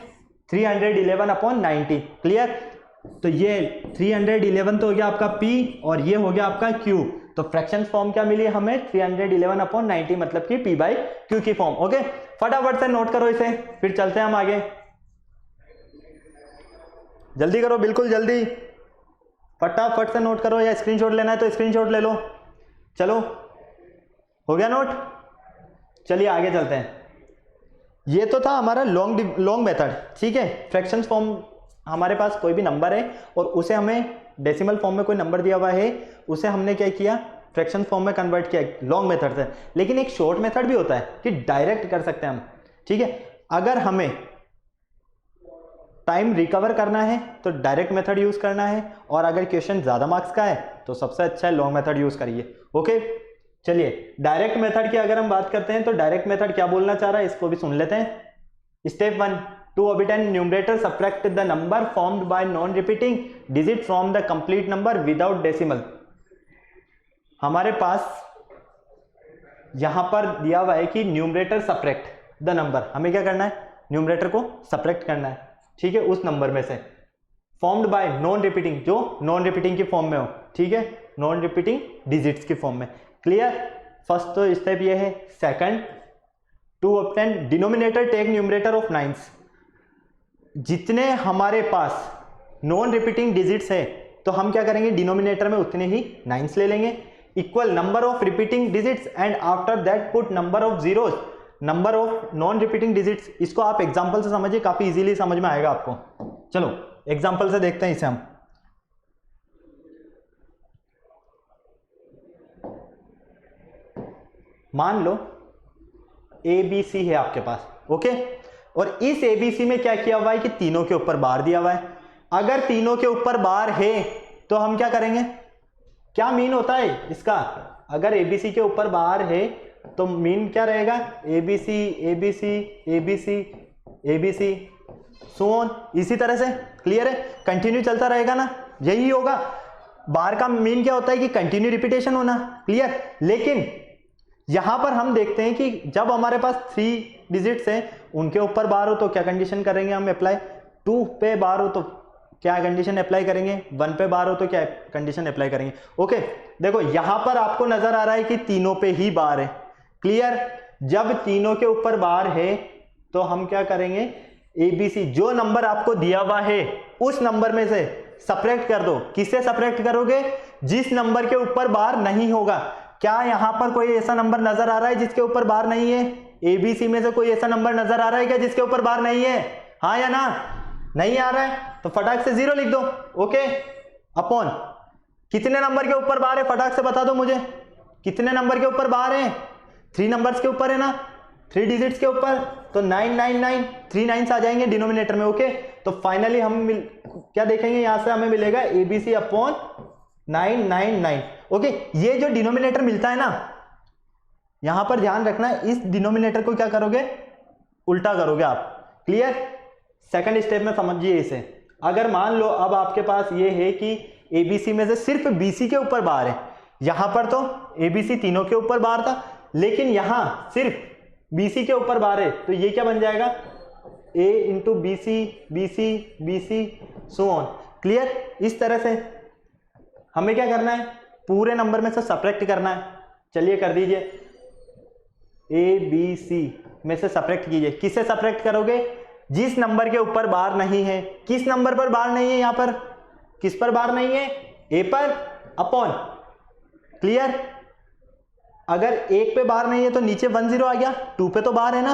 311/90। क्लियर। तो ये 311 तो हो गया आपका p और ये हो गया आपका q। तो फ्रैक्शन फॉर्म क्या मिली हमें, 311/90, मतलब कि p/q की फॉर्म। ओके, फटाफट से नोट करो इसे, फिर चलते हैं हम आगे। जल्दी करो, बिल्कुल जल्दी, फटाफट से नोट करो, या स्क्रीनशॉट लेना है तो स्क्रीनशॉट ले लो। चलो, हो गया नोट। चलिए आगे चलते हैं। ये तो था हमारा लॉन्ग मेथड, ठीक है। फ्रैक्शन फॉर्म, हमारे पास कोई भी नंबर है और उसे हमें डेसिमल फॉर्म में कोई नंबर दिया हुआ है, उसे हमने क्या किया, फ्रैक्शन फॉर्म में कन्वर्ट किया लॉन्ग मेथड से। लेकिन एक शॉर्ट मेथड भी होता है कि डायरेक्ट कर सकते हैं हम, ठीक है। अगर हमें टाइम रिकवर करना है तो डायरेक्ट मेथड यूज करना है, और अगर क्वेश्चन ज्यादा मार्क्स का है तो सबसे अच्छा है लॉन्ग मेथड यूज करिए। ओके, चलिए डायरेक्ट मेथड की अगर हम बात करते हैं तो डायरेक्ट मेथड क्या बोलना चाह रहा है इसको भी सुन लेते हैं। Step 1, to obtain numerator subtract the number formed by non repeating digit from the complete number without decimal. हमारे पास यहां पर दिया हुआ है कि न्यूमरेटर सब्ट्रैक्ट द नंबर, हमें क्या करना है, न्यूमरेटर को सब्ट्रैक्ट करना है, ठीक है, उस नंबर में से, फॉर्म्ड बाय नॉन रिपीटिंग, जो नॉन रिपीटिंग की फॉर्म में हो, ठीक है, नॉन रिपीटिंग डिजिट्स की फॉर्म में। क्लियर, फर्स्ट तो स्टेप ये है। Second, to obtain denominator take numerator of nines. जितने हमारे पास नॉन रिपीटिंग डिजिट्स है तो हम क्या करेंगे, डिनोमिनेटर में उतने ही नाइन्स ले लेंगे, equal number of repeating digits and after that put number of zeros, number of non repeating digits. इसको आप एग्जांपल से समझिए, काफी इजीली समझ में आएगा आपको। चलो एग्जांपल से देखते हैं इसे हम। मान लो ABC है आपके पास, ओके, और इस ABC में क्या किया हुआ है कि तीनों के ऊपर बार दिया हुआ है। अगर तीनों के ऊपर बार है तो हम क्या करेंगे, क्या मीन होता है इसका, अगर ABC के ऊपर बार है तो मीन क्या रहेगा, ABC ABC ABC ABC so on, इसी तरह से। क्लियर है, कंटिन्यू चलता रहेगा ना, यही होगा। बार का मीन क्या होता है कि कंटिन्यू रिपीटेशन होना। क्लियर, लेकिन यहां पर हम देखते हैं कि जब हमारे पास 3 डिजिट्स हैं, उनके ऊपर बार हो तो क्या कंडीशन करेंगे हम अप्लाई, 2 पे बार हो तो क्या कंडीशन अप्लाई करेंगे, 1 पे बार हो तो क्या कंडीशन अप्लाई करेंगे। ओके, देखो यहां पर आपको नजर आ रहा है कि तीनों पे ही बार है। क्लियर, जब तीनों के ऊपर बार है तो हम क्या करेंगे, ABC जो नंबर आपको दिया हुआ है उस नंबर में से सब्ट्रैक्ट कर दो। किससे सब्ट्रैक्ट करोगे, जिस नंबर के ऊपर बार नहीं होगा। क्या यहां पर कोई ऐसा नंबर नजर आ रहा है जिसके ऊपर बार नहीं है, ABC में से कोई ऐसा नंबर नजर आ रहा है क्या जिसके ऊपर बार नहीं है, हाँ या ना, नहीं आ रहा है, तो फटाक से 0 लिख दो। ओके, अपॉन कितने नंबर के ऊपर बार है, फटाक से बता दो मुझे, कितने नंबर के ऊपर बार है, 3 नंबर्स के ऊपर है ना, 3 डिजिट्स के ऊपर, तो 999, 3 नाइन्स आ जाएंगे डिनोमिनेटर में। ओके, तो फाइनली हम क्या देखेंगे, यहां से हमें मिलेगा ABC अपॉन 999। ओके, ये जो डिनोमिनेटर मिलता है ना, यहां पर ध्यान रखना, इस डिनोमिनेटर को क्या करोगे, उल्टा करोगे आप। क्लियर, सेकंड स्टेप में समझिए इसे। अगर मान लो अब आपके पास ये है कि ABC में से सिर्फ BC के ऊपर बार है, यहां पर तो ABC तीनों के ऊपर बार था, लेकिन यहां सिर्फ BC के ऊपर बार है, तो ये क्या बन जाएगा, A into BC BC BC so on. Clear, इस तरह से हमें क्या करना है, पूरे नंबर में से सब्ट्रैक्ट करना है। चलिए कर दीजिए, ABC में से सब्ट्रैक्ट कीजिए। किससे सब्ट्रैक्ट करोगे, जिस नंबर के ऊपर बार नहीं है। किस नंबर पर बार नहीं है, यहां पर किस पर बार नहीं है, A पर, अपॉन। क्लियर, अगर 1 पे बार नहीं है तो नीचे 1 0 आ गया, 2 पे तो बार है ना,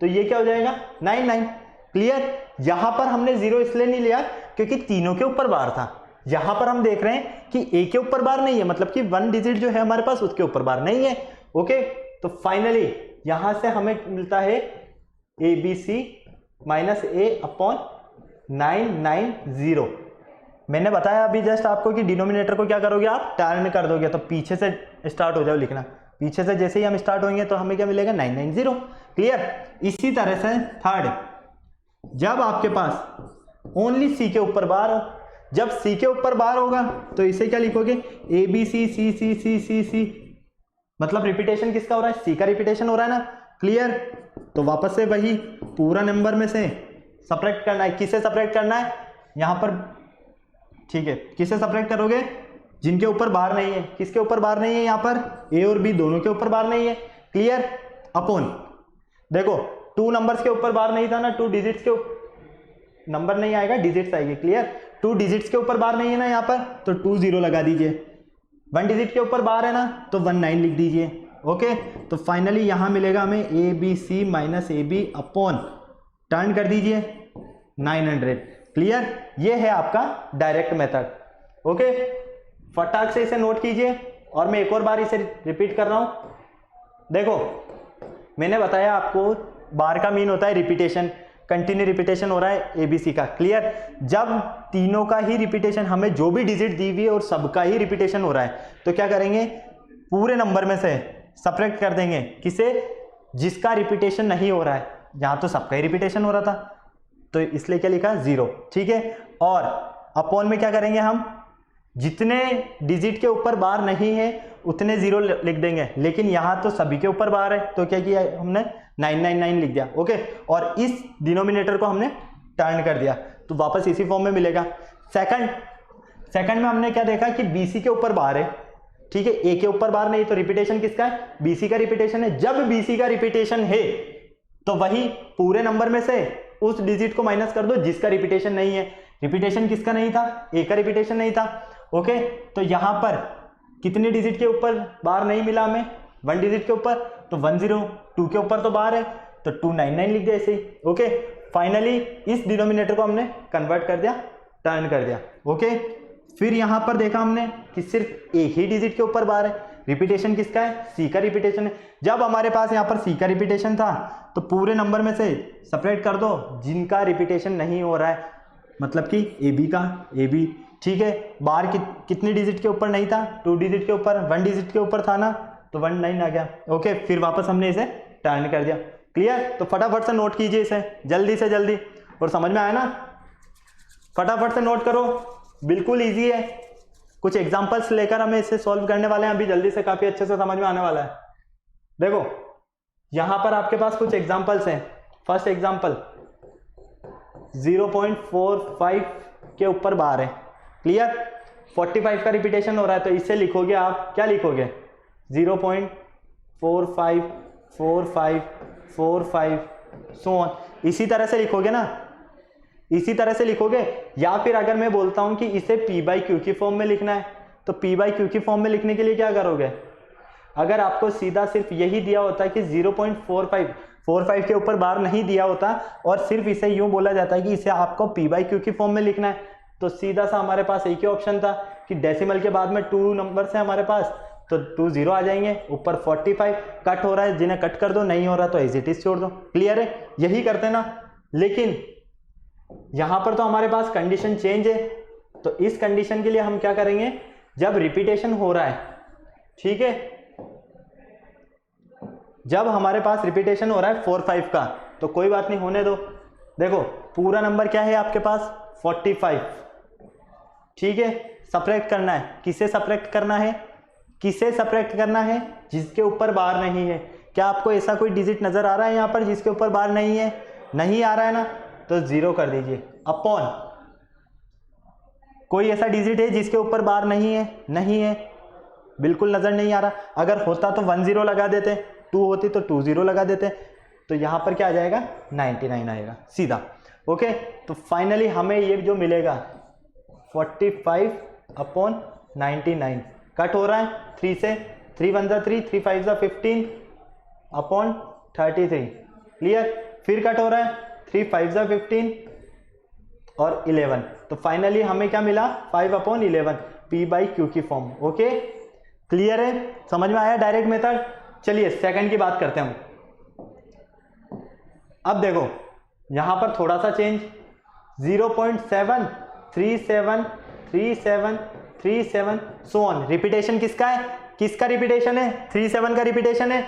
तो ये क्या हो जाएगा 99। क्लियर, यहां पर हमने 0 इसलिए नहीं लिया क्योंकि तीनों के ऊपर बार था। यहां पर हम देख रहे हैं कि A के ऊपर बार नहीं है, मतलब कि 1 डिजिट जो है हमारे पास उसके ऊपर बार नहीं है। ओके, तो फाइनली यहां से हमें मिलता है ABC माइनस A अपॉन 990। मैंने बताया अभी जस्ट आपको कि डिनोमिनेटर को क्या करोगे आप, टर्न कर दोगे, तो पीछे से स्टार्ट हो जाओ लिखना, पीछे से जैसे ही हम स्टार्ट होंगे तो हमें क्या मिलेगा 990। क्लियर, इसी तरह से थर्ड, जब आपके पास ओनली C के ऊपर बार हो, जब C के ऊपर बार होगा तो इसे क्या लिखोगे, ABC C C C C C, मतलब रिपीटेशन किसका हो रहा है, C का रिपीटेशन हो रहा है ना। क्लियर, तो वापस से वही पूरा नंबर में से सब्ट्रैक्ट करना है। किससे सब्ट्रैक्ट करना है यहां पर, ठीक है, किससे सब्ट्रैक्ट करोगे, जिनके ऊपर बार नहीं है। किसके ऊपर बार नहीं है, यहां पर A और B दोनों के ऊपर बार नहीं है। क्लियर, अपॉन, देखो 2 नंबर्स के ऊपर बार नहीं था ना, 2 डिजिट्स के नंबर नहीं आएगा, डिजिट्स आएगी। क्लियर, 2 डिजिट्स के ऊपर बार नहीं है ना यहां पर, तो 2 0 लगा दीजिए। 1 डिजिट के ऊपर बार है ना, तो 19 लिख दीजिए। ओके, तो फाइनली यहां मिलेगा हमें A B C minus A B upon, turn कर दीजिए 900। क्लियर, ये है आपका डायरेक्ट मेथड। ओके, फटाक से इसे नोट कीजिए और मैं एक और बार इसे रिपीट कर रहा हूं। देखो, मैंने बताया आपको बार का मीन होता है रिपीटेशन, कंटिन्यू रिपीटेशन हो रहा है एबीसी का। क्लियर, जब तीनों का ही रिपीटेशन, हमें जो भी डिजिट दी हुई है और सबका ही रिपीटेशन हो रहा है, तो क्या करेंगे, पूरे नंबर में से सब्ट्रैक्ट कर देंगे किसे, जिसका रिपीटेशन नहीं हो रहा है। यहां तो सबका ही रिपीटेशन हो रहा था, तो इसलिए क्या लिखा, 0। ठीक है, और अपॉन में क्या करेंगे, हम जितने डिजिट के ऊपर बार नहीं है उतने 0 लिख देंगे, लेकिन यहां तो सभी के ऊपर बार है, तो क्या किया हमने, 999 लिख दिया। ओके, और इस डिनोमिनेटर को हमने टर्न कर दिया, तो वापस इसी फॉर्म में मिलेगा। सेकंड में हमने क्या देखा कि बीसी के ऊपर बार है, ठीक है, ए के ऊपर बार नहीं, तो रिपीटेशन किसका है, बीसी का रिपीटेशन है। जब बीसी का रिपीटेशन है तो वही पूरे नंबर में से उस डिजिट को माइनस कर दो जिसका रिपीटेशन नहीं है। रिपीटेशन किसका नहीं था, ए का रिपीटेशन नहीं था। ओके, तो यहां पर कितने डिजिट के ऊपर बार नहीं मिला हमें, 1 डिजिट के ऊपर, तो 10, 2 के ऊपर तो बार है, तो 299 लिख दिया ऐसे ही। ओके, फाइनली इस डिनोमिनेटर को हमने कन्वर्ट कर दिया, टर्न कर दिया। ओके, फिर यहां पर देखा हमने कि सिर्फ एक ही डिजिट के ऊपर बार है, रिपीटेशन किसका है, सी का रिपीटेशन है। जब हमारे पास यहाँ पर सी का रिपीटेशन था, तो पूरे नंबर में से सेपरेट कर दो जिनका रिपीटेशन नहीं हो रहा है, मतलब कि ए बी का ए बी। ठीक है, बार कितनी डिजिट के ऊपर नहीं था, 2 डिजिट के ऊपर, 1 डिजिट के ऊपर था ना, तो 19 आ गया। ओके, फिर वापस हमने इसे टर्न कर दिया। क्लियर, तो फटाफट से नोट कीजिए इसे, जल्दी से जल्दी, और समझ में आया ना, फटाफट से नोट करो, बिल्कुल ईजी है। कुछ एग्जाम्पल्स लेकर हमें इसे सॉल्व करने वाले हैं अभी, जल्दी से, काफी अच्छे से समझ में आने वाला है। देखो, यहां पर आपके पास कुछ एग्जाम्पल्स हैं। फर्स्ट एग्जाम्पल 0.45 के ऊपर बार है। क्लियर, 45 का रिपीटेशन हो रहा है, तो इससे लिखोगे आप, क्या लिखोगे, 0.45 45 45 सो ऑन, इसी तरह से लिखोगे ना, इसी तरह से लिखोगे। या फिर अगर मैं बोलता हूं कि इसे P/Q की फॉर्म में लिखना है, तो P/Q की फॉर्म में लिखने के लिए क्या करोगे, अगर आपको सीधा सिर्फ यही दिया होता है कि 0.45 के ऊपर बार नहीं दिया होता और सिर्फ इसे यूं बोला जाता है कि इसे आपको P/Q की फॉर्म में लिखना है, तो सीधा सा हमारे पास एक ही ऑप्शन था कि डेसिमल के बाद में 2 नंबर से हमारे पास, तो 2 0 आ जाएंगे, ऊपर 45 कट हो रहा है, जिन्हें कट कर दो, नहीं हो रहा तो एज इट इज छोड़ दो। क्लियर है, यही करते ना। लेकिन यहां पर तो हमारे पास कंडीशन चेंज है, तो इस कंडीशन के लिए हम क्या करेंगे, जब रिपीटेशन हो रहा है, ठीक है, जब हमारे पास रिपीटेशन हो रहा है 4-5 का, तो कोई बात नहीं, होने दो। देखो, पूरा नंबर क्या है आपके पास, 45। ठीक है, सब्ट्रैक्ट करना है, किसे सब्ट्रैक्ट करना है, किसे सब्ट्रैक्ट करना है, जिसके ऊपर बार नहीं है। क्या आपको ऐसा कोई डिजिट नजर आ रहा है यहां पर जिसके ऊपर बार नहीं है, नहीं आ रहा है ना, तो 0 कर दीजिए। अपॉन, कोई ऐसा डिजिट है जिसके ऊपर बार नहीं है, नहीं है, बिल्कुल नजर नहीं आ रहा, अगर होता तो 1 0 लगा देते, 2 होती तो 2 0 लगा देते, तो यहां पर क्या आ जाएगा, 99 आएगा सीधा। ओके, तो फाइनली हमें ये जो मिलेगा 45 अपॉन 99, कट हो रहा है 3 से, 3 1 3, 3 5 15 अपॉन 33। क्लियर, फिर कट हो रहा है 3 5 15 और 11, तो फाइनली हमें क्या मिला, 5 अपॉन 11, P/Q की फॉर्म। ओके, क्लियर है, समझ में आया डायरेक्ट मेथड। चलिए सेकंड की बात करते हैं। अब देखो, यहां पर थोड़ा सा चेंज, 0.7 37 37 37 सो ऑन। रिपीटेशन किसका है, किसका रिपीटेशन है, 37 का रिपीटेशन है,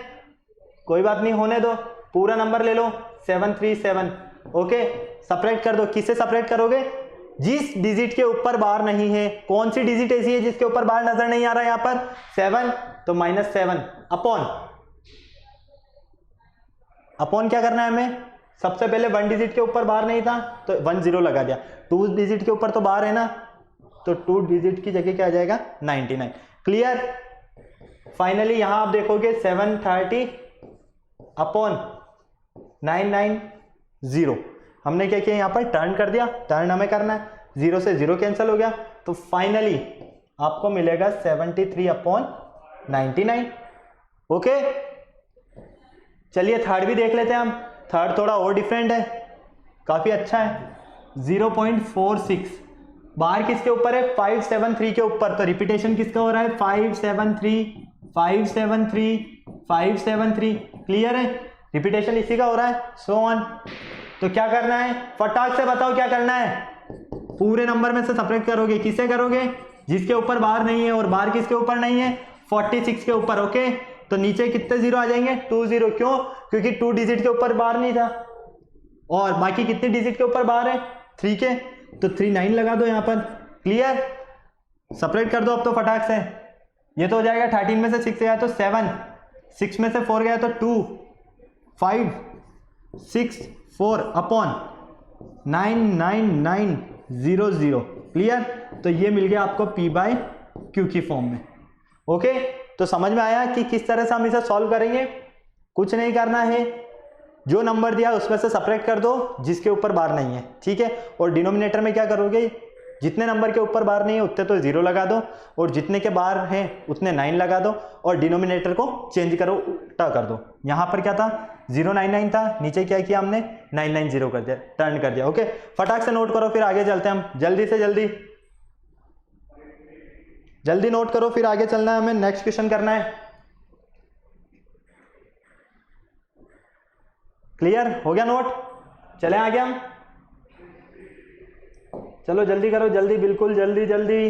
कोई बात नहीं, होने दो, पूरा नंबर ले लो 737। ओके, सब्ट्रैक्ट कर दो, किससे सब्ट्रैक्ट करोगे, जिस डिजिट के ऊपर बार नहीं है। कौन सी डिजिट ऐसी है जिसके ऊपर बार नजर नहीं आ रहा है यहां पर, 7, तो -7 अपॉन क्या करना है हमें, सबसे पहले 1 डिजिट के ऊपर बार नहीं था तो 1 0 लगा दिया, 2 डिजिट के ऊपर तो बार है ना, तो 2 डिजिट की जगह क्या आ जाएगा, 99। क्लियर, फाइनली यहां आप देखोगे 730 अपॉन 990, हमने क्या किया, यहां पर टर्न कर दिया, टर्न हमें करना है, 0 से 0 कैंसिल हो गया, तो फाइनली आपको मिलेगा 73 अपॉन 99। ओके, चलिए थर्ड भी देख लेते हैं हम। थर्ड थोड़ा और डिफरेंट है, काफी अच्छा है। 0.46 बार किसके ऊपर है? 573 के ऊपर। तो रिपीटेशन किसका हो रहा है? 573 573 573। क्लियर है? रिपीटेशन इसी का हो रहा है, सो ऑन। तो क्या करना है, फटाक से बताओ क्या करना है। पूरे नंबर में से सेपरेट करोगे, किससे करोगे? जिसके ऊपर बार नहीं है, और बार किसके ऊपर नहीं है? 46 के ऊपर। ओके, तो नीचे कितने जीरो आ जाएंगे? 2 जीरो। क्यों? क्योंकि 2 डिजिट के ऊपर बार नहीं था, और बाकी कितने डिजिट के ऊपर बार है? 3 के। तो 39 लगा दो यहां पर। क्लियर? सेपरेट कर दो अब तो फटाक से। ये तो हो जाएगा 13 में से 6 गया तो 7, 6 में से 4 गया तो 2, 5 6 4 अपॉन 99900। क्लियर? तो ये मिल गया आपको P बाय Q की फॉर्म में। ओके, तो समझ में आया कि किस तरह से हम इसे सॉल्व करेंगे? कुछ नहीं करना है, जो नंबर दिया उसमें से सेपरेट कर दो जिसके ऊपर बार नहीं है, ठीक है। और डिनोमिनेटर में क्या करोगे? जितने नंबर के ऊपर बार नहीं है उतने तो 0 लगा दो, और जितने के बार हैं उतने 9 लगा दो, और डिनोमिनेटर को चेंज करो, उल्टा कर दो। यहां पर क्या था? 099 था, नीचे क्या किया हमने? 990 कर दिया, टर्न कर दिया। ओके, फटाक से नोट करो, फिर आगे चलते हैं हम। जल्दी से जल्दी नोट करो, फिर आगे चलना है हमें, नेक्स्ट क्वेश्चन करना है। क्लियर हो गया नोट? चले आगे हम। चलो जल्दी करो, जल्दी, बिल्कुल जल्दी।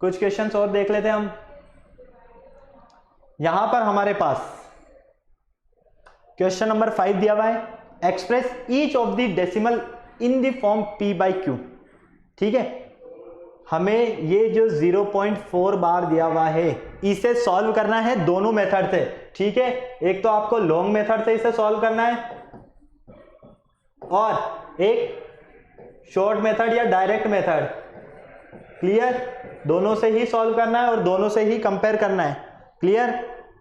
कुछ क्वेश्चंस और देख लेते हैं हम। यहां पर हमारे पास क्वेश्चन नंबर 5 दिया हुआ है, express each of the decimal in the form P by Q। ठीक है, हमें ये जो 0.4 बार दिया हुआ है इसे सॉल्व करना है दोनों मेथड से। ठीक है, एक तो आपको लॉन्ग मेथड से इसे सॉल्व करना है, और एक शॉर्ट मेथड या डायरेक्ट मेथड। क्लियर? दोनों से ही सॉल्व करना है और दोनों से ही कंपेयर करना है। क्लियर?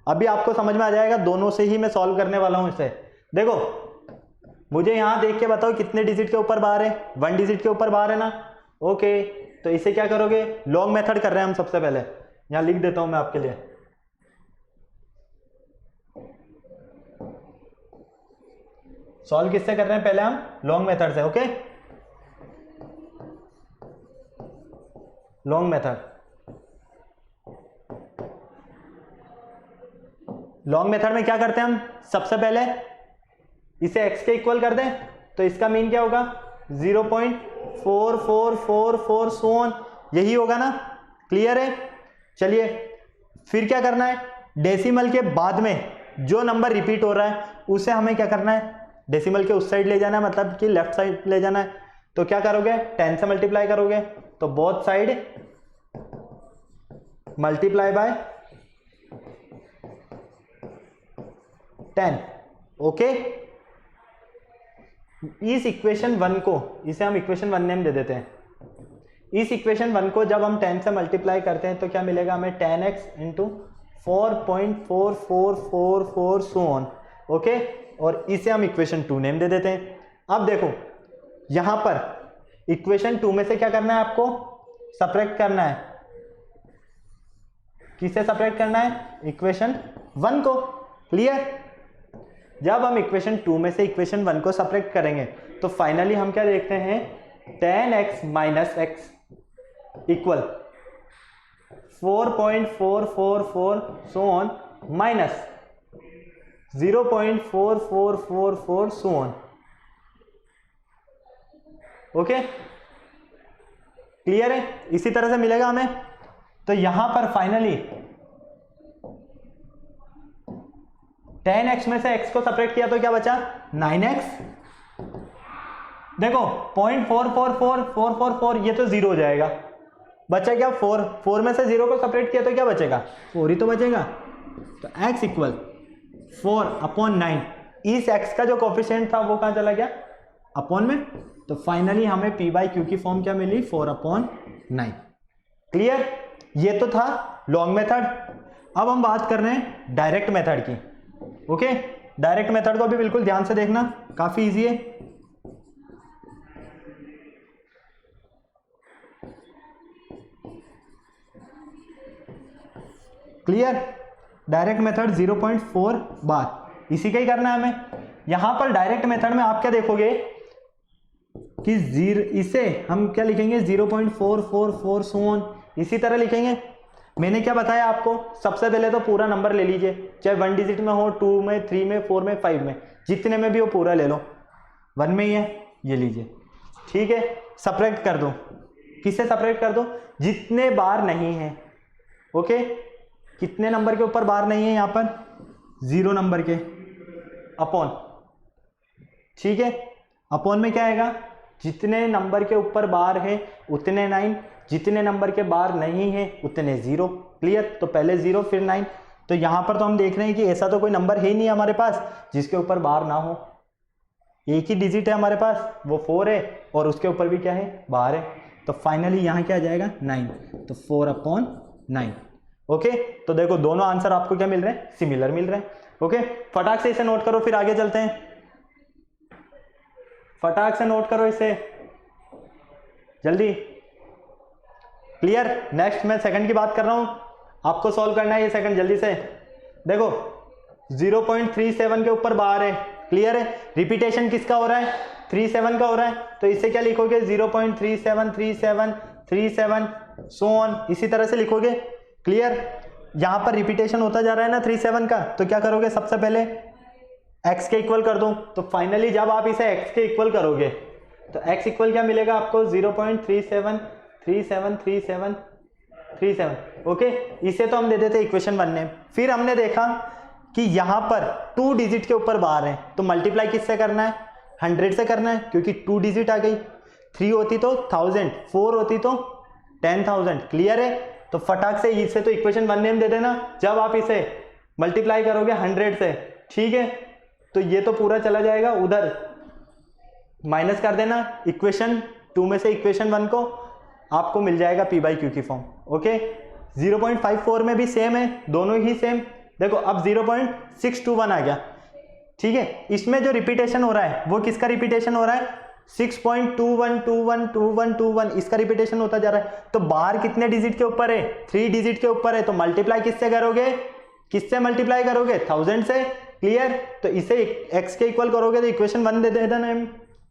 अभी आपको समझ में आ जाएगा, दोनों से ही मैं सॉल्व करने वाला हूं इसे। देखो, मुझे यहां देख के बताओ कितने डिजिट के ऊपर बार है? 1 डिजिट के ऊपर बार है ना? ओके, तो इसे क्या करोगे? लॉन्ग मेथड कर रहे हैं हम। सबसे पहले यहां लिख देता हूं मैं आपके लिए। सॉल्व किससे कर रहे हैं? पहले हम लॉन्ग मेथड से। Okay, long method. Long method में क्या करते हैं हम? सबसे पहले इसे x के इक्वल कर दें, तो इसका मीन क्या होगा? 0.4444 सो ऑन, यही होगा ना? क्लियर है? चलिए, फिर क्या करना है? डेसिमल के बाद में जो नंबर रिपीट हो रहा है उसे हमें क्या करना है? डेसिमल के उस साइड ले जाना है, मतलब कि लेफ्ट साइड ले जाना है। तो क्या करोगे? 10 से मल्टीप्लाई करोगे, तो both side multiply by 10। Okay, इस इक्वेशन 1 को, इसे हम इक्वेशन 1 नेम दे देते हैं। इस इक्वेशन 1 को जब हम 10 से मल्टीप्लाई करते हैं तो क्या मिलेगा हमें? 10x into 4.4444 so on. Okay, और इसे हम इक्वेशन 2 नेम दे देते हैं। अब देखो, यहां पर इक्वेशन 2 में से क्या करना है आपको? सब्ट्रैक्ट करना है। किसे सब्ट्रैक्ट करना है? इक्वेशन 1 को। क्लियर? जब हम इक्वेशन 2 में से इक्वेशन 1 को सब्ट्रैक्ट करेंगे तो फाइनली हम क्या देखते हैं? 10x minus x equal 4.444 so on minus 0.4444 so on. Okay, clear है? इसी तरह से मिलेगा हमें। तो यहां पर फाइनली 10x में से x को सेपरेट किया तो क्या बचा? 9x। देखो, 0.444444 ये तो 0 हो जाएगा, बचा क्या? 4। 4 में से 0 को सेपरेट किया तो क्या बचेगा? 4 ही तो बचेगा। तो x इक्वल 4/9। इस x का जो कोफिशिएंट था वो कहां चला गया? अपॉन में। तो फाइनली हमें P बाई Q की फॉर्म क्या मिली? 4/9। क्लियर? ये तो था लॉन्ग मेथड। अब हम बात कर रहे हैं डायरेक्ट मेथड की। ओके, डायरेक्ट मेथड को भी बिल्कुल ध्यान से देखना, काफी इजी है। क्लियर। डायरेक्ट मेथड 0.4 बार, इसी का ही करना है हमें। यहां पर डायरेक्ट मेथड में आप क्या देखोगे कि इसे हम क्या लिखेंगे 0.444 सो ऑन, इसी तरह लिखेंगे। मैंने क्या बताया आपको, सबसे पहले तो पूरा नंबर ले लीजिए, चाहे 1 डिजिट में हो, 2 में, 3 में, 4 में, 5 में, जितने में भी हो पूरा ले लो। 1 में ही है, ये लीजिए, ठीक है। सपरेट कर दो, किससे सपरेट कर दो, जितने बार नहीं है। ओके, कितने नंबर के ऊपर बार नहीं है यहाँ पर, 0 नंबर के, अपॉन, ठीक है। अपॉन में क्या आएगा, जितने नंबर के ऊपर बार है उतने 9, जितने नंबर के बार नहीं है उतने 0। क्लियर। तो पहले 0 फिर 9। तो यहां पर तो हम देख रहे हैं कि ऐसा तो कोई नंबर है ही नहीं हमारे पास जिसके ऊपर बार ना हो। एक ही डिजिट है हमारे पास, वो 4 है, और उसके ऊपर भी क्या है, बार है। तो फाइनली यहां क्या आ जाएगा 9, तो 4/9। ओके, तो देखो दोनों आंसर आपको क्या मिल रहे हैं, सिमिलर मिल रहे हैं। ओके, फटाक से इसे नोट करो, फिर आगे चलते हैं। फटाक से नोट करो इसे जल्दी। क्लियर। नेक्स्ट मैं सेकंड की बात कर रहा हूं, आपको सॉल्व करना है ये सेकंड जल्दी से। देखो 0.37 के ऊपर बार है, क्लियर है। रिपीटेशन किसका हो रहा है, 37 का हो रहा है, तो इसे क्या लिखोगे 0.373737 सो ऑन, इसी तरह से लिखोगे। क्लियर। यहां पर रिपीटेशन होता जा रहा है ना 37 का, तो क्या करोगे, सबसे पहले x के इक्वल कर दो। तो फाइनली जब आप इसे x के इक्वल करोगे तो x इक्वल क्या मिलेगा आपको 0.37373737। ओके, इसे तो हम दे देते इक्वेशन 1 में। फिर हमने देखा कि यहां पर 2 डिजिट के ऊपर बार है, तो मल्टीप्लाई किससे करना है, 100 से करना है, क्योंकि 2 डिजिट आ गई। 3 होती तो 1000, 4 होती तो 10,000। क्लियर है। तो फटाक से इसे तो इक्वेशन 1 नेम दे देना जब आप इसे मल्टीप्लाई करोगे 100 से, ठीक है। तो ये तो पूरा चला जाएगा उधर, माइनस कर देना इक्वेशन 2 में से इक्वेशन 1 को, आपको मिल जाएगा p/q की फॉर्म। ओके, 0.54 में भी सेम है, दोनों ही सेम। देखो अब 0.621 आ गया, ठीक है। इसमें जो रिपीटेशन हो रहा है वो किसका रिपीटेशन हो रहा है, 6.21212121, इसका रिपीटेशन होता जा रहा है। तो बार कितने डिजिट के ऊपर है, 3 डिजिट के ऊपर है, तो मल्टीप्लाई किससे करोगे, किससे मल्टीप्लाई करोगे, 1000 से। क्लियर। तो इसे x के इक्वल करोगे तो इक्वेशन 1 दे देना।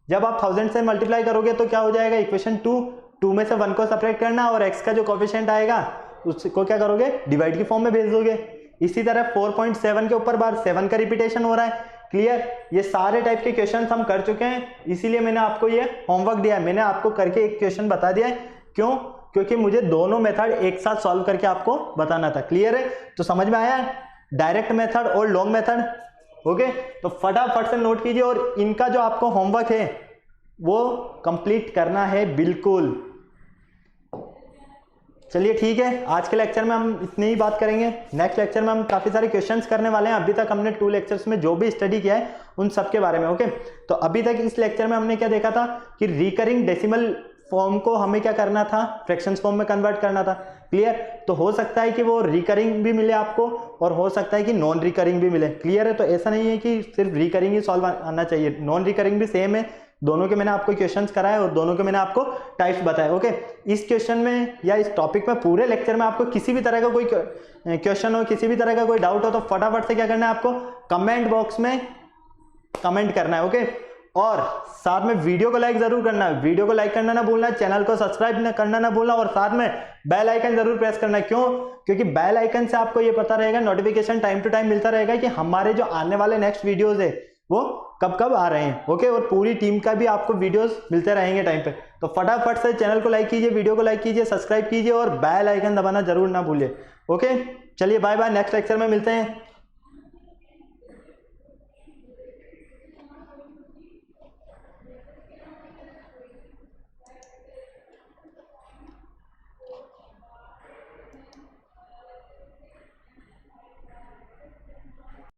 जब आप 1000 से मल्टीप्लाई करोगे तो क्या हो जाएगा, इक्वेशन 2 में से 1 को सेपरेट करना, और x का जो कोएफिशिएंट आएगा उसको क्या करोगे, डिवाइड की फॉर्म में भेज दोगे। इसी तरह 4.7 के ऊपर बार 7 का रिपीटेशन हो रहा है। क्लियर। ये सारे टाइप के क्वेश्चन हम कर चुके हैं, इसीलिए मैंने आपको ये होमवर्क दिया है, मैंने आपको करके एक क्वेश्चन बता दिया है। क्यों, क्योंकि मुझे दोनों मेथड एक साथ सॉल्व करके आपको बताना था। क्लियर है। तो समझ में आया डायरेक्ट मेथड और लॉन्ग मेथड। ओके, तो फटाफट से नोट कीजिए, और इनका जो आपको होमवर्क है वो कंप्लीट करना है बिल्कुल। चलिए ठीक है, आज के लेक्चर में हम इतनी ही बात करेंगे। नेक्स्ट लेक्चर में हम काफी सारे क्वेश्चंस करने वाले हैं। अभी तक हमने 2 लेक्चर्स में जो भी स्टडी किया है उन सब के बारे में। ओके, तो अभी तक इस लेक्चर में हमने क्या देखा था कि रिकरिंग डेसिमल फॉर्म को हमें क्या करना था, फ्रैक्शंस फॉर्म में कन्वर्ट करना था। क्लियर। तो हो सकता है कि वो रिकरिंग भी मिले आपको, और हो सकता है कि नॉन रिकरिंग भी मिले। क्लियर है। तो ऐसा नहीं है कि सिर्फ रिकरिंग ही सॉल्व आना चाहिए, नॉन रिकरिंग भी सेम है। दोनों के मैंने आपको क्वेश्चंस कराए और दोनों के मैंने आपको टाइप्स बताए। ओके, इस क्वेश्चन में या इस टॉपिक में पूरे लेक्चर में आपको किसी भी तरह का कोई क्वेश्चन हो, किसी भी तरह का कोई डाउट हो, तो फटाफट से क्या करना है, आपको कमेंट बॉक्स में कमेंट करना है। ओके, और साथ में वीडियो को लाइक जरूर करना है, वीडियो को लाइक करना ना भूलना, चैनल को सब्सक्राइब करना ना भूलना, और साथ में बेल आइकन जरूर प्रेस करना है। क्यों, क्योंकि बेल आइकन से आपको ये पता रहेगा, नोटिफिकेशन टाइम टू टाइम मिलता रहेगा कि हमारे जो आने वाले नेक्स्ट वीडियोस है वो कब कब आ रहे हैं। ओके, और पूरी टीम का भी आपको वीडियोस मिलते रहेंगे टाइम पे। तो फटाफट से चैनल को लाइक कीजिए, वीडियो को लाइक कीजिए, सब्सक्राइब कीजिए, और बेल आइकन दबाना जरूर ना भूलिए। ओके, चलिए बाय बाय, नेक्स्ट लेक्चर में मिलते हैं।